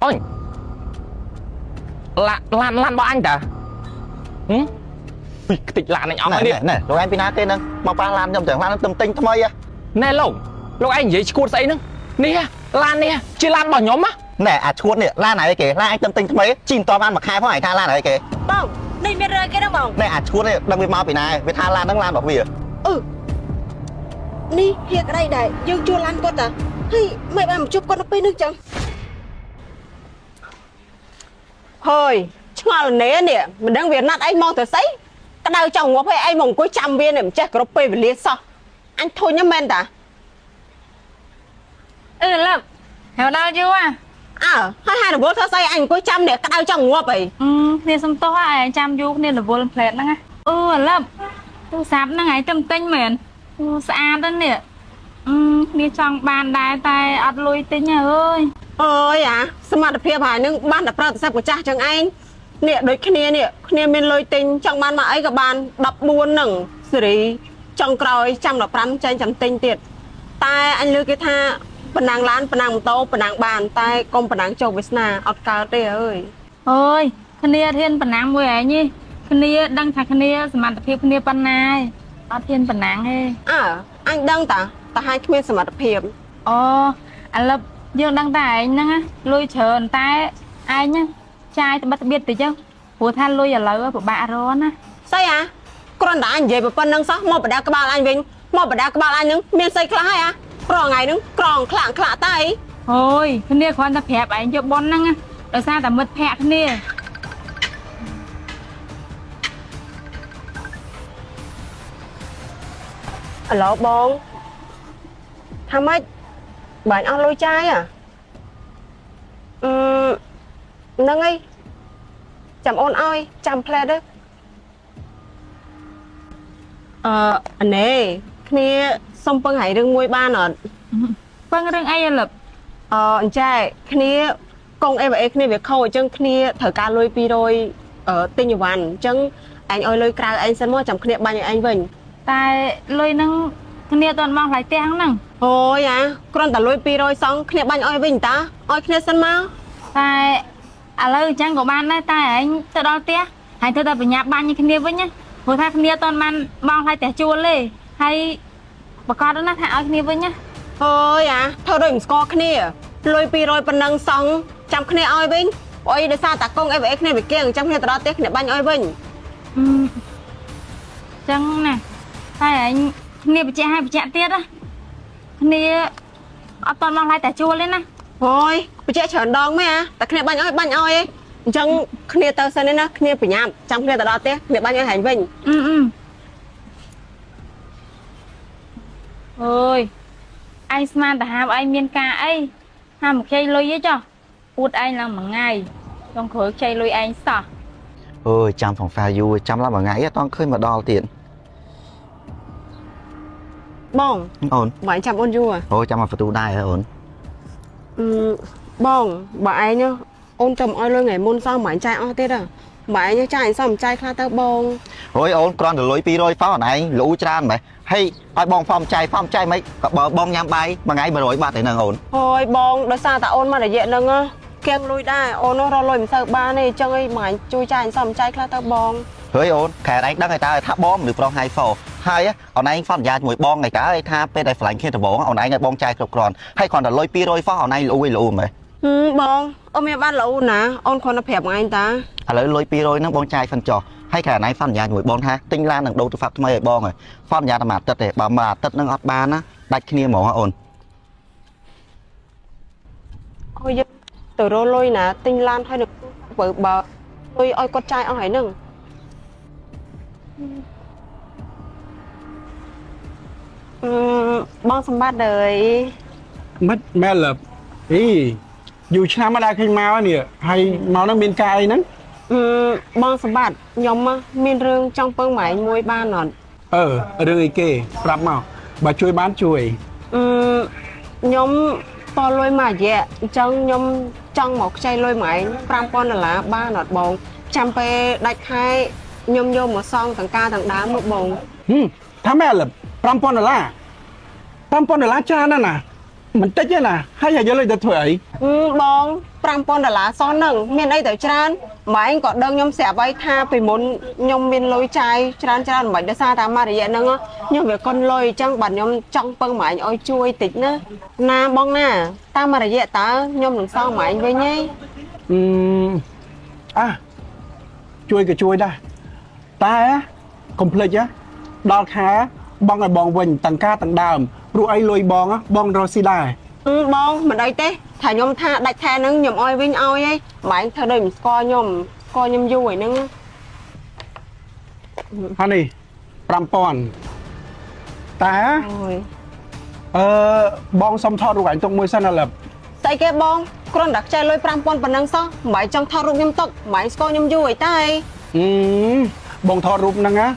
ôi lan bao anh ta tịch lan anh óng này này rồi anh pina tên nè mà ba lan trong tưởng lan tâm tinh tham ơi nè lồng lúc anh vậy cua say nữa nè lan nè chưa lan bỏ nhóm á nè à chuột nè lan này kìa lan anh tâm tinh tham ấy chìm to ban mà khai phải tha lan này kìa bông đây miền rơi cái đó bông nè à chuột này đang bị mau bị này bị tha lan đang lan bảo vì ní hiện ở đây này dương chua lan con à hay mày bà một chút con nó bên nước chẳng thôi ngon nè nè mình đang Việt Nam anh mong từ sấy cái đau chồng ngọc hay anh mong cuối trăm viên này chắc có bê về liệt sao anh thôi nhá men đã Lập hiểu đâu chưa hai là bố thơ say anh cuối trăm để cái đau chồng ngọc vậy nên xong to ai chăm vô nên là vô làm phèn đó nghe Lập tôi sạp nó ngày tâm tinh mình xa đó nè đi trong bàn đài tay ọt lùi tinh nhà ơi ơi sao mà được phê bài nhưng ban đập ra sao của cha chẳng anh nè đối kia mình lôi tinh trong ban mà ấy các bạn đập buôn nừng xử lý trong còi trăm đập rắn trên trăm tinh tiệt tai anh lưu cái tha phần nàng lán phần nàng tô phần nàng bàn tai công phần nàng châu Việt ọt cao tê ơi ơi kia thiên phần nàng mùi ấy nhỉ kia đăng thằng kia mà tập phim kia phần này ọt thiên phần nàng ấy anh đăng ta hai kia sầm mặt phim anh Lập dương đăng tải nè lôi chờ tay ai nhá trai thì bắt biết từ chứ của than lôi ở lỡ của bà rồi nè sao con đã anh về một phần năng sao một bữa các bạn anh Vinh một bữa các bạn anh những miền xây khá hay còn ngày những còn khả tay thôi cái này con ta phẹp anh cho bon năng ở xa ta mất phẹp cái này alo bon tham ấy bạn ăn lôi chai nâng ấy chậm ôn oi chậm ple đấy anh này kia xong phân hãy đừng mua ban phân đừng ai Lập anh trai kia con em ấy kia việc khâu chân kia thở ca lôi pi đôi ở tinh nhiềuวันchân anh ơi lôi cào anh sân mua chậm kia bao nhiêu anh Vinh tại lôi năng kia toàn mang lại tiếng năng thôi con ta lôi pi đôi xong kia bao nhiêu ơi Vinh ta ơi kia sân mau tại lời chẳng của bạn đây tại anh tự đo tiếc hay tôi ta phải nhạc ban như kia với nhá hồi thay kia toàn mang mang lại tẻ chua lê hay bà con đó nó thả kia với nhá thôi thôi đừng score kia lôi pi đôi phần năng xong chậm kia ơi Vinh ôi để sao ta con em ấy kia bị kiêng chậm kia ta đo tiếc kia bao nhiêu ơi Vinh chẳng nè tại anh kia bị chạy hay bị chạy tiếc á kia toàn mang lại tẻ chua lên nè thôi bây giờ chọn đòn mấy ta kia bao nhiêu ấy chẳng kia tao xem nó kia bị nhảm chẳng kia ta đo tiếc kia bao nhiêu hành Vinh ơi anh man ta ham anh miên ca ấy ham một cây lôi với cho út anh là một ngày trong khối cây lôi anh sao ôi chăm phòng pha du chăm lắm mà ngày toàn khơi mà đo tiền bông ổn bạn chăm ôn du ôi chăm mà phải tu đai ổn bông bà ấy nhá ôn trầm oi lôi ngày môn sao mà anh trai o tết bà ấy nhá trai sao mà trai khai tao bông ôi ổn con được lối pi rồi pháo này lũ tràn mày hay ai bong phong trai mấy bong nhám bay mà ngày mà rồi ba thế nào ổn thôi bông đó sao ta ôn mà để diện nâng keng lôi đai ôn nó lo lôi mình sao ba này chân ấy mà chui trai sao mà trai khai tao bôngเฮ้ยโอนแค่anh đăng người ta tháp bomหรือปลองไฮโฟhai á ông anh phát ra mùi bom ngày cả tháp bên đây phải kia thằng bố ông anh bom chai cột còn hay còn là lôi pi rồi phá ông anh lùi mày bông ông em ban lẩu nè ông còn là phèp của anh ta lấy lôi pi rồi nó bom chai phân trò hay cả anh phát ra mùi bom ha tinh lan đằng đâu từ phát mấy bom rồi phát ra mà tật để bà mà tật nó ngót ba á đặt kia mỏ ổn ôi từ rồi lôi nè tinh lan hay được bởi bà lôi ôi con trai ông hãy nừng bongสมบัติเลยแม่เหรออยู่ชนะมาได้ขึ้นมาเนี่ยให้เมานั่งเบียนกายนั้นบองสมบัติยมมีเรื่องจ้องเปิ้งไหมมวยบ้านหนอนเรื่องไอ้เก๋ปรับมาบ่ช่วยบ้านช่วยยมพอลอยมาแย่จังยมจังหมอกใจลอยไหมปรามปอนละบ้านหนอดบองจำไปได้ใครยมหมดซองต่างกาต่างดาหมดบองถ้าแม่เหรอปรามปอนละจ้านั่นน่ะมันเจ๊น่ะให้อย่าเยอะเลยจะถอยบอง $5,000សោះហ្នឹងមានអីទៅច្រើនម៉ែឯងក៏ដឹងខ្ញុំស្រាប់ហើយថាពីមុនខ្ញុំមានលុយចាយច្រើនមិនដោយសារតែមករយៈហ្នឹងខ្ញុំវាកុនលុយអញ្ចឹងបាទខ្ញុំចង់ពឹងម៉ែឯងឲ្យជួយតិចណាណាបងណាតាមមករយៈតើខ្ញុំនឹងសងម៉ែឯងវិញហី ជួយក៏ជួយដែរតែកុំភ្លេចដល់ខែបងឲ្យបងវិញទាំងការទាំងដើមព្រោះអីលុយបងរស់ស៊ីដែរ បងមិនអីទេថាខ្ញុំថាដាច់ខែហ្នឹងខ្ញុំឲ្យវិញឲ្យហីម៉ែឯងធ្វើដូចមិនស្គាល់ខ្ញុំយូរហើយហ្នឹង ហើយនេះ5,000តែ អូយ បងសុំថតរូបឯងទុកមួយសិនឥឡូវ ស្អីគេបងគ្រាន់តែខ្ចីលុយ$5,000ប៉ុណ្ណឹងសោះម៉ែចង់ថតរូបខ្ញុំទុកម៉ែស្គាល់ខ្ញុំយូរហើយតើបងថតរូបហ្នឹងណា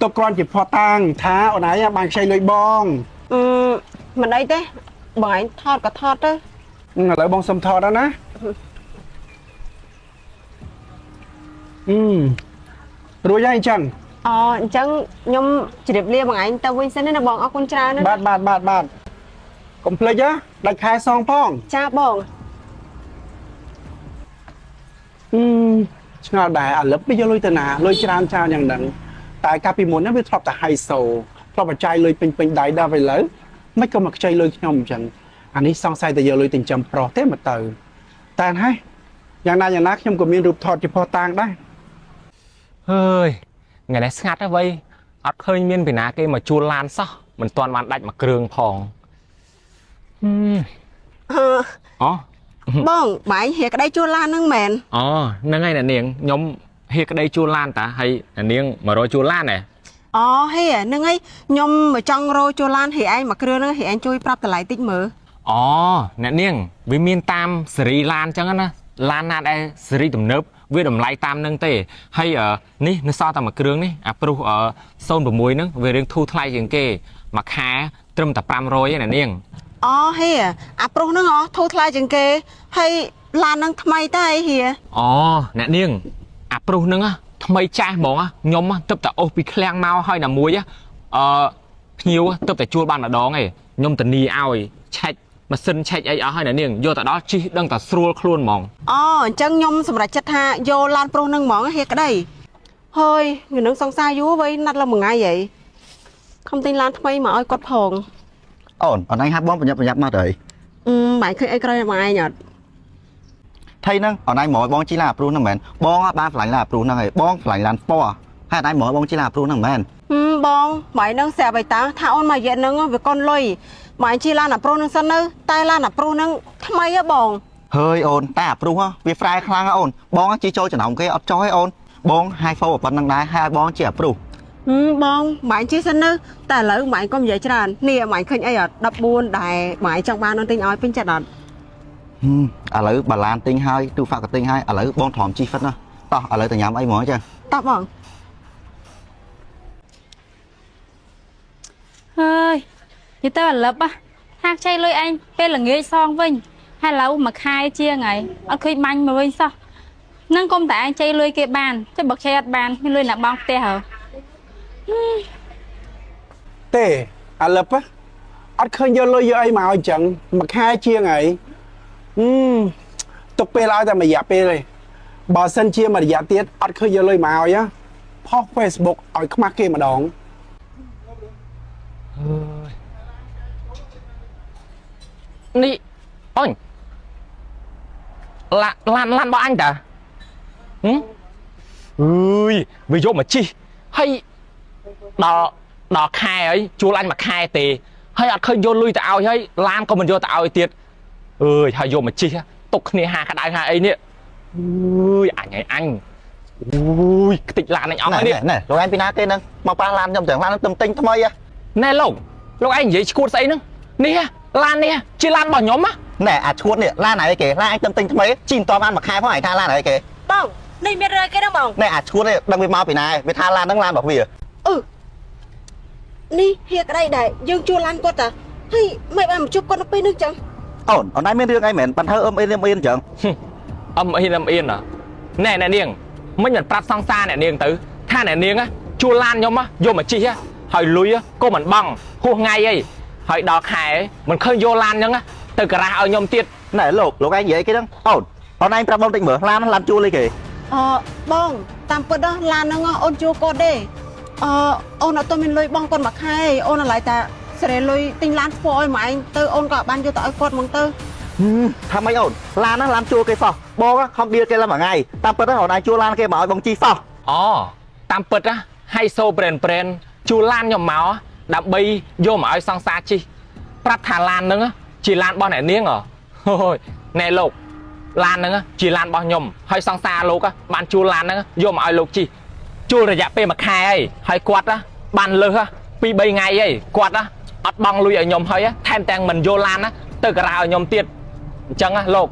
ទុកគ្រាន់ជាផតតាំងថាអូនឯងបានខ្ចីលុយបង មិនអីទេបងឯងថតក៏ថតទៅ ឥឡូវបងសុំថតដល់ណារួចហើយអញ្ចឹង អញ្ចឹងខ្ញុំជម្រាបលាបងឯងទៅវិញសិនណាបងអរគុណច្រើនណា បាទកុំភ្លេចដាច់ខែសងផង ចាបង ឆ្ងល់ដែរឥឡូវវាយកលុយទៅណាលុយច្រើនយ៉ាងហ្នឹងតែកាលពីមុនហ្នឹងវាធ្លាប់តែហៃសូធ្លាប់បច្ច័យលុយពេញដៃដល់ឥឡូវមិនក៏មកខ្ចីលុយខ្ញុំអញ្ចឹងអានេះសង្ស័យតែយកលុយទៅចិញ្ចឹមប្រុសទេមកទៅតែហើយយ៉ាងណាខ្ញុំក៏មានរូបថតជាផុសតាងដែរ ហើយថ្ងៃនេះស្ងាត់ទៅវិញអត់ឃើញមានពីណាគេមកជួលឡានសោះមិនទាន់បានដាច់មួយគ្រឿងផងបងម៉ែហៀក្តីជួលឡានហ្នឹងមែន ហ្នឹងហើយអ្នកនាងខ្ញុំហៀក្តីជួលឡានតាហើយអ្នកនាងមករកជួលឡានហ៎ ហេហ្នឹងហើយខ្ញុំមកចង់រកជួលឡានហេឯងមួយគ្រឿងហ្នឹងហេឯងជួយប្រាប់តម្លៃតិចមើល អ្នកនាងវាមានតាមសេរីឡានអញ្ចឹងណាឡានណាដែលសេរីទំនើបវាតម្លៃតាមនឹងទេហើយនេះនៅសល់តែមួយគ្រឿងនេះអាប្រុស06ហ្នឹងវារៀងធូរថ្លៃជាងគេមួយខែត្រឹមតែ500ឯអ្នកនាង ហេអាប្រុសហ្នឹងធូរថ្លៃជាងគេហើយឡានហ្នឹងថ្មីតែអីហៀ អ្នកនាងអាប្រុសហ្នឹងថ្មីចាស់ហ្មងខ្ញុំទឹកតែអូសពីឃ្លាំងមកហើយណាមួយភ្ញៀវទឹកតែជួលបានម្ដងឯងខ្ញុំធានាឲ្យឆែកម៉ាស៊ីនឆែកអីអស់ហើយអ្នកនាងយកទៅដល់ជិះដឹងតែស្រួលខ្លួនហ្មង អញ្ចឹងខ្ញុំសម្រេចចិត្តថាយកឡានប្រុសហ្នឹងហ្មងហេក្តីហើយខ្ញុំនឹងសង្សារយូរវៃណាត់ឡើងមួយថ្ងៃហីខំទិញឡានថ្មីមកឲ្យគាត់ផង អូនឯងហាត់បងប្រញាប់មកទៅ ម៉ែឃើញអីក្រោយមកឯងអត់ ថៃហ្នឹងអូនឯងមកឲ្យបងជីឡាអាព្រុសហ្នឹងមែនបងបានឆ្លាញ់ឡាអាព្រុសហ្នឹងហើយបងឆ្លាញ់ឡានពណ៌ហើយអូនឯងមកឲ្យបងជីឡាអាព្រុសហ្នឹងមែន បងម៉ែហ្នឹងស្រាប់ហើយតាថាអូនមករយៈហ្នឹងវាកុនលុយម៉ែជីឡានអាប្រុសហ្នឹងសិនទៅតែឡានអាប្រុសហ្នឹងថ្មីហ៎បង ហើយអូនតែអាព្រុសវាហ្វ្រែខ្លាំងអូនបងជីចូលចំណោមគេអត់ចោះឯអូនបងហាយហ្វូប៉ុណ្្នឹងដែរហើយឲ្យបងជីអាព្រុស បងម៉ែជីសិនទៅតែឥឡូវម៉ែកុំនិយាយច្រើននេះម៉ែឃើញអីអត់14ដែរម៉ែចង់បានអូនទិញឲ្យពេញចិត្តអត់ ឥឡូវបាឡានទិញហើយទូហ្វាក់ក៏ទិញហើយឥឡូវបងទ្រាំជីហ្វិតណាតោះឥឡូវទៅញ៉ាំអីហ្មងចា តោះបង ហើយនិយាយទៅអាលឹបថាខ្ចីលុយឯងពេលល្ងាចសងវិញហើយឥឡូវមួយខែជាងហើយអត់ឃើញបាញ់មកវិញសោះនឹងកុំតែឯងខ្ចីលុយគេបានតែបើខ្ចីអត់បានមានលុយណាបងផ្ទះហ៎ ទេអាលឹបអត់ឃើញយកលុយយកអីមកអញ្ចឹងមួយខែជាងហើយទុកពេលឲ្យតែមួយរយៈពេលទេបើសិនជាមួយរយៈទៀតអត់ឃើញយកលុយមកឲ្យផុស Facebook ឲ្យខ្មាស់គេម្ដង នេះអូនឡានរបស់អញតាវាយកមកជីហើយដល់ខែហើយជួលអញមួយខែទេហើយអត់ឃើញយកលុយទៅឲ្យហើយឡានក៏មិនយកទៅឲ្យទៀតហើយយកមកជីទុកគ្នាហាក្តៅហាអីនេះអញខ្ទេចឡានអញអស់ហើយនេះ ណែលោកឯងពីណាទេហ្នឹងមកប៉ះឡានខ្ញុំទាំងឡានខ្ញុំទិញថ្មីណែលោកឯងនិយាយឈួតស្អីហ្នឹងនេះឡាននេះជាឡានរបស់ខ្ញុំណែអាឈួតនេះឡានไหนគេឡានឯងទិញថ្មីជីមិនតបានមួយខែផងឯងថាឡានไหนគេ បងនេះមានរើគេហ្នឹងបង ណែអាឈួតនេះដឹងវាមកពីណាវាថាឡានហ្នឹងឡានរបស់វា នេះហៀក្តីដែរយើងជួលឡានគាត់តាហើយមិនបានមកជួបគាត់នៅពេលហ្នឹងចឹង អូនឯងមានរឿងអីមែនបានធ្វើអ៊អ៊ីនចឹង អ៊ីនណែនាងមិញមិនប្រាប់សង្សារអ្នកនាងទៅថាអ្នកនាងជួលឡានខ្ញុំយកមកជីហើយលុយក៏មិនបង់ហួសថ្ងៃអីហើយដល់ខែមិនឃើញយកឡានចឹងទៅការ៉ាសឲ្យខ្ញុំទៀត ណែលោកឯងនិយាយគេហ្នឹងអូន អូនឯងប្រាប់បងតិចមើលឡានជួលអីគេ បងតាមពិតណាឡានហ្នឹងអូនជួកូនទេអូនអត់ទៅមានលុយបងកូនមួយខែអូនឡៃតាស្រែលុយទិញឡានស្ពឲ្យម៉ែឯងទៅអូនក៏បានយកទៅឲ្យគាត់ហ្មងទៅ ថាម៉េចអូនឡានជួលគេសោះបងខំបៀលគេឡើងមួយថ្ងៃតាមពិតអូនឯងជួលឡានគេមកឲ្យបងជីសោះ អូតាមពិតណាហើយសូប្រេនជួលឡានខ្ញុំមកដើម្បីយកមកឲ្យសង្សារជីប្រាប់ថាឡានហ្នឹងជាឡានរបស់អ្នកនាងហូយណែលោកឡានហ្នឹងជាឡានរបស់ខ្ញុំហើយសង្សារលោកបានជួលឡានហ្នឹងយកមកឲ្យលោកជីជួលរយៈពេលមួយខែហើយគាត់បានលើសពី3ថ្ងៃហើយគាត់អត់បង់លុយឲ្យខ្ញុំហើយថែមទាំងមិនយកឡានទៅការ៉ាឲ្យខ្ញុំទៀតអញ្ចឹងលោក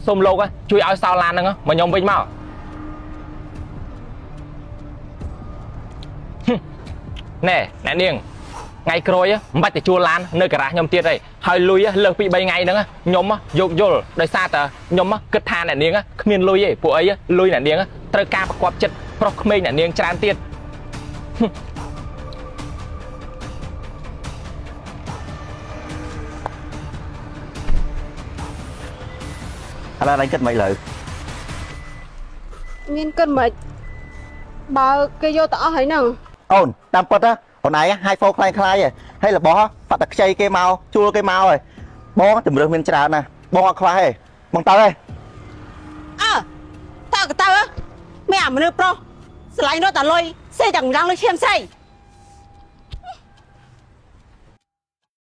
សូមលោកជួយឲ្យសោឡានហ្នឹងមកខ្ញុំវិញមក ណែអ្នកនាងថ្ងៃក្រោយមិនបាច់ទៅជួលឡាននៅការ៉ាខ្ញុំទៀតទេហើយលុយលើសពី3ថ្ងៃហ្នឹងខ្ញុំយកយល់ដោយសារតែខ្ញុំគិតថាអ្នកនាងគ្មានលុយទេពួកអីលុយអ្នកនាងត្រូវការប្រកបចិត្តប្រុសក្មេងអ្នកនាងច្រើនទៀត ឥឡូវឯងគិតមិនលើ មានគិតមិនបើគេយកទៅអស់ហើយហ្នឹង អូនតាមពិតអូនឯងឲ្យហ្វូខ្លាំងខ្លាយហើយរបស់បាត់តែខ្ចីគេមកជួលគេមកហើយបងជំរឿនមានច្រើនណាស់បងអត់ខ្វះទេបងទៅទេ តើមានអាមនុស្សប្រុសស្រឡាញ់រត់តែលុយសេទាំងយ៉ាងលុយឈាមស្អី